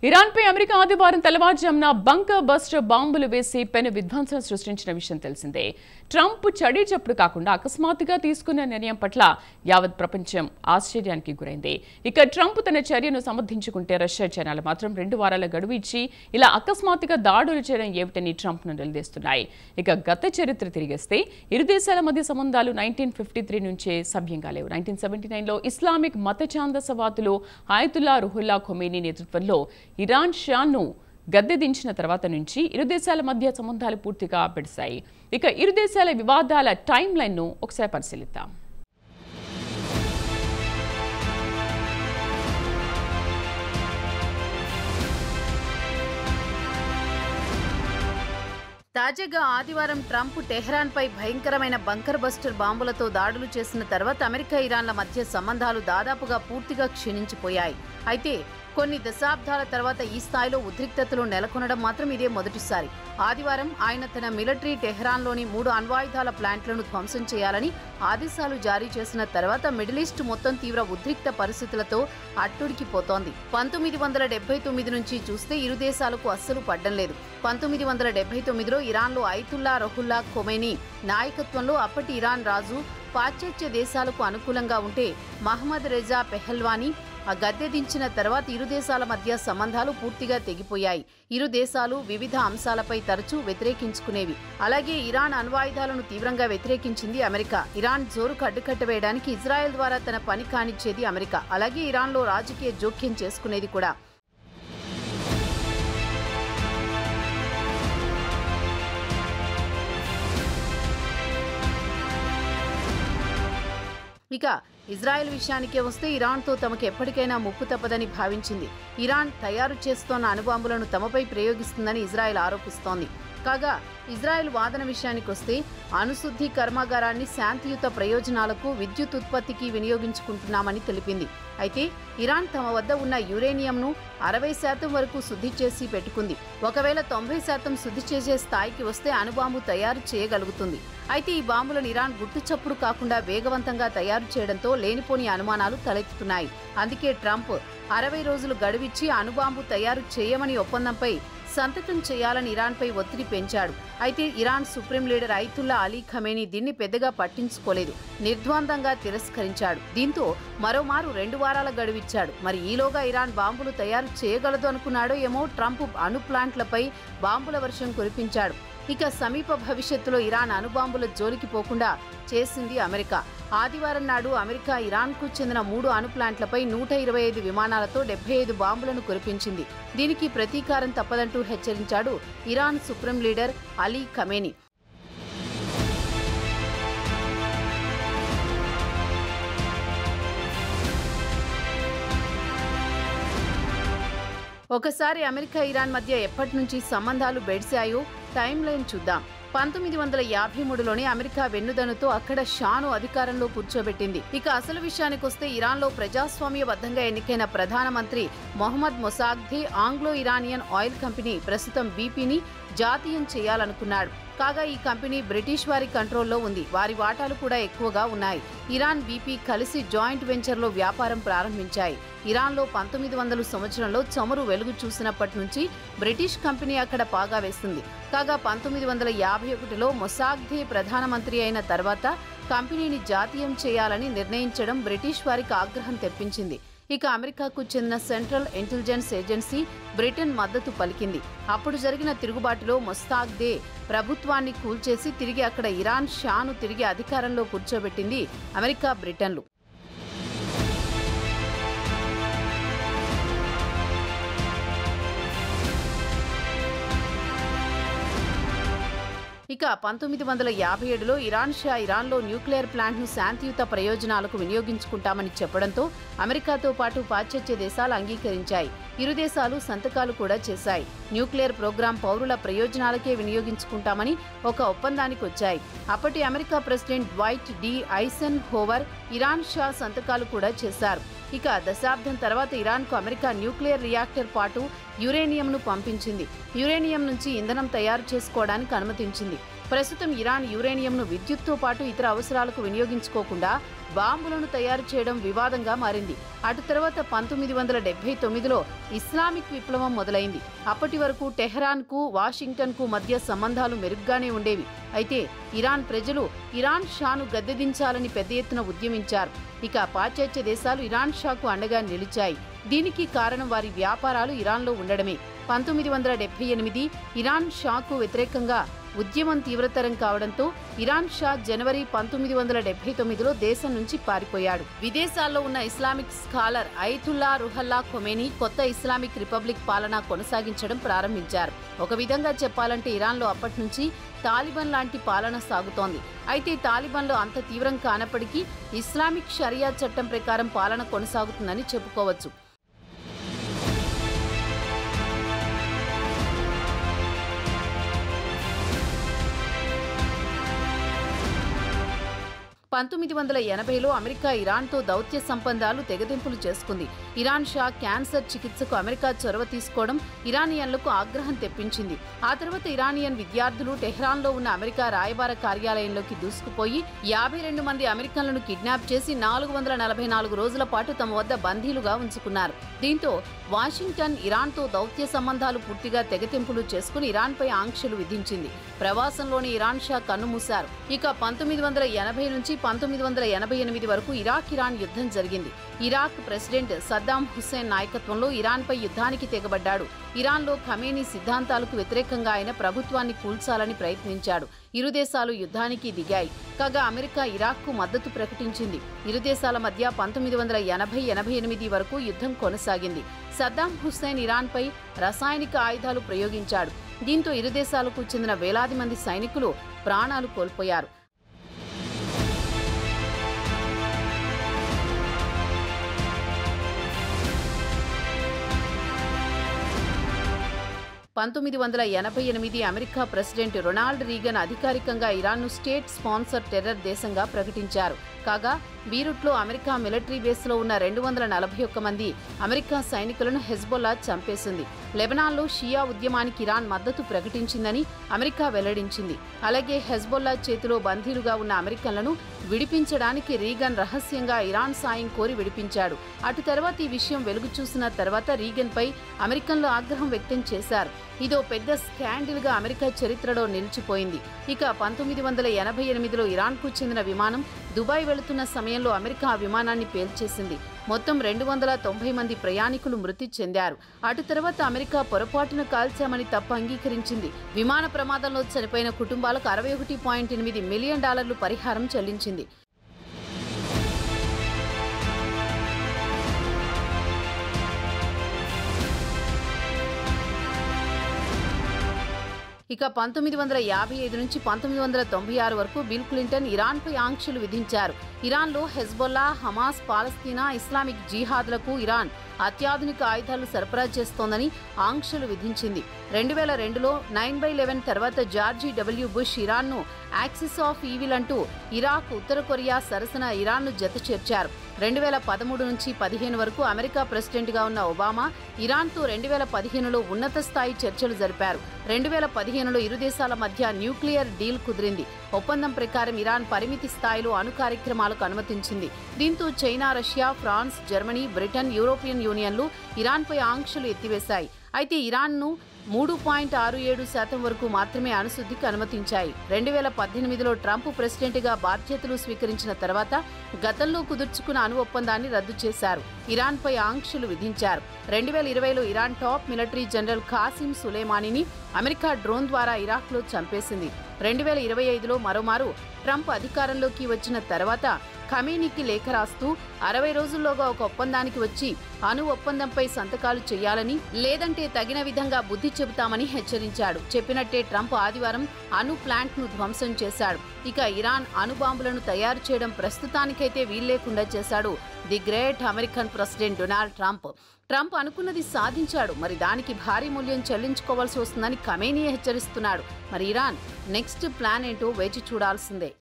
ఇరాన్పై America ఆదివారం తెల్లవారుజామున bunker buster బాంబులు వేసి పెను విధ్వంసం సృష్టించిన విషయం తెలిసిందే. ట్రంప్ చడీ చప్పుడు కాకుండా అకస్మాత్తుగా తీసుకున్న నిర్ణయం పట్ల యావత్ ప్రపంచం ఆశ్చర్యానికి గురైంది. ఇక ట్రంప్ తన చర్యను సమర్థించుకుంటే రష్యా జనాలు మాత్రం 2 వారాల గడువు ఇచ్చి ఇలా అకస్మాత్తుగా దాడులు చేయడం ఏమిటని ట్రంప్ను నిలదీస్తున్నాయి. ఇక గత చరిత్ర తిరిగేస్తే ఇరు దేశాల మధ్య సంబంధాలు 1953 నుంచే సవ్యంగా లేవు. 1979లో ఇస్లామిక్ మత ఛాందసవాదులు ఆయతుల్లా రుహుల్లా ఖొమేనీ నేతృత్వంలో ఇరాన్ షాను గద్దె దించిన తర్వాత నుంచి ఇరు దేశాల మధ్య సంబంధాలు పూర్తిగా పెడిశాయి. ఇక ఇరు దేశాల వివాదాల టైం లైన్ను ఒకసారి పరిశీలిద్దాం. తాజాగా ఆదివారం ట్రంప్ టెహ్రాన్పై భయంకరమైన బంకర్ బస్టర్ బాంబులతో దాడులు చేసిన తర్వాత అమెరికా ఇరాన్ల మధ్య సంబంధాలు దాదాపుగా పూర్తిగా క్షీణించిపోయాయి. అయితే కొన్ని దశాబ్దాల తర్వాత ఈ స్థాయిలో ఉద్రిక్తతలు నెలకొనడం మాత్రం ఇదే మొదటిసారి. ఆదివారం ఆయన తన మిలిటరీ టెహ్రాన్లోని 3 అణ్వాయుధాల ప్లాంట్లను ధ్వంసం చేయాలని ఆదేశాలు జారీ చేసిన తర్వాత మిడిల్ ఈస్ట్ మొత్తం తీవ్ర ఉద్రిక్త పరిస్థితులతో అట్టుడికిపోతోంది. 1979 నుంచి చూస్తే ఇరు దేశాలకు అస్సలు పడ్డం లేదు. 1979లో ఇరాన్లో ఆయతుల్లా రుహుల్లా ఖొమేనీ నాయకత్వంలో అప్పటి ఇరాన్ రాజు పాశ్చాత్య దేశాలకు అనుకూలంగా ఉంటే మహమ్మద్ రెజా పెహల్వానీ గద్దె దించిన తర్వాత ఇరు దేశాల మధ్య సంబంధాలు పూర్తిగా తెగిపోయాయి. ఇరు దేశాలు వివిధ అంశాలపై తరచూ వ్యతిరేకించుకునేవి. అలాగే ఇరాన్ అణ్వాయుధాలను తీవ్రంగా వ్యతిరేకించింది అమెరికా. ఇరాన్ జోరుకు అడ్డుకట్ట వేయడానికి ఇజ్రాయెల్ ద్వారా తన పని కానిచ్చేది అమెరికా. అలాగే ఇరాన్లో రాజకీయ జోక్యం చేసుకునేది కూడా. ఇక ఇజ్రాయెల్ విషయానికే వస్తే ఇరాన్తో తమకు ఎప్పటికైనా ముప్పు తప్పదని భావించింది. ఇరాన్ తయారు చేస్తోన్న అణుబాంబులను తమపై ప్రయోగిస్తుందని ఇజ్రాయెల్ ఆరోపిస్తోంది. కాగా ఇజ్రాయెల్ వాదన విషయానికి వస్తే అణుశుద్ధి కర్మాగారాన్ని శాంతియుత ప్రయోజనాలకు విద్యుత్ ఉత్పత్తికి వినియోగించుకుంటున్నామని తెలిపింది. అయితే ఇరాన్ తమ వద్ద ఉన్న యురేనియంను 60% వరకు శుద్ధి చేసి పెట్టుకుంది. ఒకవేళ 90% శుద్ధి చేసే స్థాయికి వస్తే అణుబాంబు తయారు చేయగలుగుతుంది. అయితే ఈ బాంబులను ఇరాన్ గుట్టుచప్పుడు కాకుండా వేగవంతంగా తయారు చేయడంతో లేనిపోని అనుమానాలు తలెత్తుతున్నాయి. అందుకే ట్రంప్ 60 రోజులు గడువిచ్చి అణుబాంబు తయారు చేయమని ఒప్పందంపై సంతకం చేయాలని ఇరాన్పై ఒత్తిడి పెంచాడు. అయితే Iran supreme leader ఆయతుల్లా Ali Khamenei దీన్ని పెద్దగా పట్టించుకోలేదు. నిర్ద్వందంగా తిరస్కరించాడు. దీంతో మరోమారు 2 వారాల గడువిచ్చాడు. మరి ఈలోగా ఇరాన్ బాంబులు తయారు చేయగలదు అనుకున్నాడో ఏమో ట్రంప్ అణు ప్లాంట్లపై బాంబుల వర్షం కురిపించాడు. ఇక సమీప భవిష్యత్తులో ఇరాన్ అణుబాంబుల జోలికి పోకుండా చేసింది అమెరికా. ఆదివారం నాడు అమెరికా ఇరాన్కు చెందిన 3 అణు ప్లాంట్లపై 125 విమానాలతో 75 బాంబులను కురిపించింది. దీనికి ప్రతీకారం తప్పదంటూ హెచ్చరించాడు Iran supreme leader Ali Khamenei. ఒకసారి అమెరికా ఇరాన్ మధ్య ఎప్పటి నుంచి సంబంధాలు బెడిశాయో టైం లైన్ చూద్దాం. 1953లోనే అమెరికా వెన్నుదనుతో అక్కడ షాను అధికారంలో కూర్చోబెట్టింది. ఇక అసలు విషయానికొస్తే ఇరాన్లో ప్రజాస్వామ్యబద్ధంగా ఎన్నికైన ప్రధానమంత్రి Mohammad Mossadegh Anglo Iranian oil company ప్రస్తుతం బీపీని జాతీయం చేయాలనుకున్నాడు. కాగా ఈ కంపెనీ బ్రిటిష్ వారి కంట్రోల్లో ఉంది. వారి వాటాలు కూడా ఎక్కువగా ఉన్నాయి. ఇరాన్ బీపీ కలిసి జాయింట్ వెంచర్లో వ్యాపారం ప్రారంభించాయి. ఇరాన్లో 1900 సంవత్సరంలో చమురు వెలుగు చూసినప్పటి నుంచి బ్రిటిష్ కంపెనీ అక్కడ పాగా వేస్తుంది. కాగా 1951లో మొసాగ్దే ప్రధానమంత్రి అయిన తర్వాత కంపెనీని జాతీయం చేయాలని నిర్ణయించడం బ్రిటిష్ వారికి ఆగ్రహం తెప్పించింది. ఇక అమెరికాకు చెందిన సెంట్రల్ ఇంటెలిజెన్స్ ఏజెన్సీ బ్రిటన్ మద్దతు పలికింది. అప్పుడు జరిగిన తిరుగుబాటులో మొసాగ్దే ప్రభుత్వాన్ని కూల్చేసి తిరిగి అక్కడ ఇరాన్ షాను తిరిగి అధికారంలో కూర్చోబెట్టింది అమెరికా, బ్రిటన్లు. ఇక 1957లో ఇరాన్ షా ఇరాన్లో న్యూక్లియర్ ప్లాంట్ను శాంతియుత ప్రయోజనాలకు వినియోగించుకుంటామని చెప్పడంతో అమెరికాతో పాటు పాశ్చాత్య దేశాలు అంగీకరించాయి. ఇరు దేశాలు సంతకాలు కూడా చేశాయి. న్యూక్లియర్ ప్రోగ్రాం పౌరుల ప్రయోజనాలకే వినియోగించుకుంటామని ఒక ఒప్పందానికి వచ్చాయి. అప్పటి America president Dwight D Eisenhower Iran Shah సంతకాలు కూడా చేశారు. ఇక దశాబ్దం తర్వాత ఇరాన్కు అమెరికా న్యూక్లియర్ రియాక్టర్ పాటు యురేనియంను పంపించింది. యురేనియం నుంచి ఇంధనం తయారు చేసుకోవడానికి అనుమతించింది. ప్రస్తుతం ఇరాన్ యురేనియంను విద్యుత్తో పాటు ఇతర అవసరాలకు వినియోగించుకోకుండా బాంబులను తయారు చేయడం వివాదంగా మారింది. అటు తర్వాత 1979లో ఇస్లామిక్ విప్లవం మొదలైంది. అప్పటి వరకు టెహ్రాన్కు వాషింగ్టన్కు మధ్య సంబంధాలు మెరుగ్గానే ఉండేవి. అయితే ఇరాన్ ప్రజలు ఇరాన్ షాను గద్దెదించాలని పెద్ద ఎత్తున ఉద్యమించారు. ఇక పాశ్చాత్య దేశాలు ఇరాన్ షాకు అండగా నిలిచాయి. దీనికి కారణం వారి వ్యాపారాలు ఇరాన్లో ఉండడమే. 1978 ఇరాన్ షాకు వ్యతిరేకంగా ఉద్యమం తీవ్రతరం కావడంతో ఇరాన్ షా జనవరి 1979లో దేశం నుంచి పారిపోయాడు. విదేశాల్లో ఉన్న ఇస్లామిక్ స్కాలర్ అయతుల్లా రుహల్లా ఖొమేనీ కొత్త ఇస్లామిక్ రిపబ్లిక్ పాలన కొనసాగించడం ప్రారంభించారు. ఒక విధంగా చెప్పాలంటే ఇరాన్లో అప్పటి నుంచి తాలిబాన్ లాంటి పాలన సాగుతోంది. అయితే తాలిబాన్లో అంత తీవ్రం కానప్పటికీ ఇస్లామిక్ షరియా చట్టం ప్రకారం పాలన కొనసాగుతుందని చెప్పుకోవచ్చు. 1980లో అమెరికా ఇరాన్తో దౌత్య సంబంధాలు తెగదెంపులు చేసుకుంది. ఇరాన్ షా క్యాన్సర్ చికిత్సకు అమెరికా చొరవ తీసుకోవడం ఇరానియన్లకు ఆగ్రహం తెప్పించింది. ఆ తర్వాత ఇరానియన్ విద్యార్థులు టెహ్రాన్లో ఉన్న అమెరికా రాయబార కార్యాలయంలోకి దూసుకుపోయి 52 మంది అమెరికన్లను కిడ్నాప్ చేసి 444 రోజుల పాటు తమ వద్ద బందీలుగా ఉంచుకున్నారు. దీంతో వాషింగ్టన్ ఇరాన్తో దౌత్య సంబంధాలు పూర్తిగా తెగతెంపులు చేసుకుని ఇరాన్పై ఆంక్షలు విధించింది. ప్రవాసంలోని ఇరాన్ షా కన్నుమూశారు. ఇక 1980 నుంచి 1988 వరకు ఇరాన్ యుద్ధం జరిగింది. ఇరాక్ ప్రెసిడెంట్ సద్దాం హుస్సేన్ నాయకత్వంలో ఇరాన్పై యుద్ధానికి తెగబడ్డాడు. ఇరాన్లో ఖమేనీ సిద్ధాంతాలకు వ్యతిరేకంగా ఆయన ప్రభుత్వాన్ని కూల్చాలని ప్రయత్నించాడు. ఇరు దేశాలు యుద్ధానికి దిగాయి. కాగా అమెరికా ఇరాక్కు మద్దతు ప్రకటించింది. ఇరు దేశాల మధ్య 1980-88 వరకు యుద్ధం కొనసాగింది. సద్దాం హుస్సేన్ ఇరాన్పై రసాయనిక ఆయుధాలు ప్రయోగించాడు. దీంతో ఇరు దేశాలకు చెందిన వేలాది మంది సైనికులు ప్రాణాలు కోల్పోయారు. 1988 అమెరికా ప్రెసిడెంట్ రొనాల్డ్ రీగన్ అధికారికంగా ఇరాన్ను స్టేట్ స్పాన్సర్ టెర్రర్ దేశంగా ప్రకటించారు. కాగా బీరుట్లో అమెరికా మిలిటరీ బేస్లో ఉన్న 241 మంది అమెరికా సైనికులను హెజ్బొల్లా చంపేసింది. లెబనాన్లో షియా ఉద్యమానికి ఇరాన్ మద్దతు ప్రకటించిందని అమెరికా వెల్లడించింది. అలాగే హెజ్బొల్లా చేతిలో బందీలుగా ఉన్న అమెరికన్లను విడిపించడానికి రీగన్ రహస్యంగా ఇరాన్ సాయం కోరి విడిపించాడు. అటు తర్వాత ఈ విషయం వెలుగు చూసిన తర్వాత రీగన్పై అమెరికన్లు ఆగ్రహం వ్యక్తం చేశారు. ఇదో పెద్ద స్కాండిల్గా అమెరికా చరిత్రలో నిలిచిపోయింది. ఇక 1988లో ఇరాన్కు చెందిన విమానం దుబాయ్ వెళుతున్న సమయంలో అమెరికా ఆ విమానాన్ని పేల్చేసింది. మొత్తం 290 మంది ప్రయాణికులు మృతి చెందారు. అటు తర్వాత అమెరికా పొరపాటున కాల్చామని తప్పు అంగీకరించింది. విమాన ప్రమాదంలో చనిపోయిన కుటుంబాలకు $61.8 మిలియన్ పరిహారం చెల్లించింది. ఇక 1955 నుంచి 1996 వరకు బిల్ క్లింటన్ ఇరాన్పై ఆంక్షలు విధించారు. ఇరాన్లో హెజ్బొల్లా, హమాస్, పాలస్తీనా, ఇస్లామిక్ జిహాద్లకు ఇరాన్ అత్యాధునిక ఆయుధాలు సరఫరా చేస్తోందని ఆంక్షలు విధించింది. 2002లో 9/11 తర్వాత జార్జి డబ్ల్యూ బుష్ ఇరాన్ను యాక్సిస్ ఆఫ్ ఈవిల్ అంటూ ఇరాక్, ఉత్తర కొరియా సరసన ఇరాన్ను జత చేర్చారు. 2013 నుంచి 15 వరకు అమెరికా ప్రెసిడెంట్గా ఉన్న ఒబామా ఇరాన్తో 2015లో ఉన్నత స్థాయి చర్చలు జరిపారు. 2015లో ఇరు దేశాల మధ్య న్యూక్లియర్ డీల్ కుదిరింది. ఒప్పందం ప్రకారం ఇరాన్ పరిమితి స్థాయిలో అణు కార్యక్రమాలకు అనుమతించింది. దీంతో China, Russia, France, Germany, Britain, European యూనియన్లు ఇరాన్పై ఆంక్షలు ఎత్తివేశాయి. అయితే ఇరాన్ను 3.67% వరకు మాత్రమే అణుశుద్ధికి అనుమతించాయి. 2018లో ట్రంప్ ప్రెసిడెంట్గా బాధ్యతలు స్వీకరించిన తర్వాత గతంలో కుదుర్చుకున్న అణు ఒప్పందాన్ని రద్దు చేశారు. ఇరాన్పై ఆంక్షలు విధించారు. 2020లో Iran top military general Qasem సులేమానీని అమెరికా డ్రోన్ ద్వారా ఇరాక్లో చంపేసింది. 2025లో మరోమారు ట్రంప్ అధికారంలోకి వచ్చిన తర్వాత ఖమేనీకి లేఖ రాస్తూ 60 రోజుల్లోగా ఒక ఒప్పందానికి వచ్చి అణు ఒప్పందంపై సంతకాలు చేయాలని, లేదంటే తగిన విధంగా బుద్ధి చెబుతామని హెచ్చరించాడు. చెప్పినట్టే ట్రంప్ ఆదివారం అణు ప్లాంట్ను ధ్వంసం చేశాడు. ఇక ఇరాన్ అణుబాంబులను తయారు చేయడం ప్రస్తుతానికైతే వీల్లేకుండా చేశాడు the great American president Donald Trump. Trump అనుకున్నది సాధించాడు. మరి దానికి భారీ మూల్యం చెల్లించుకోవాల్సి వస్తుందని ఖమేనీ హెచ్చరిస్తున్నాడు. మరి ఇరాన్ నెక్స్ట్ ప్లాన్ ఏంటో వేచి చూడాల్సిందే.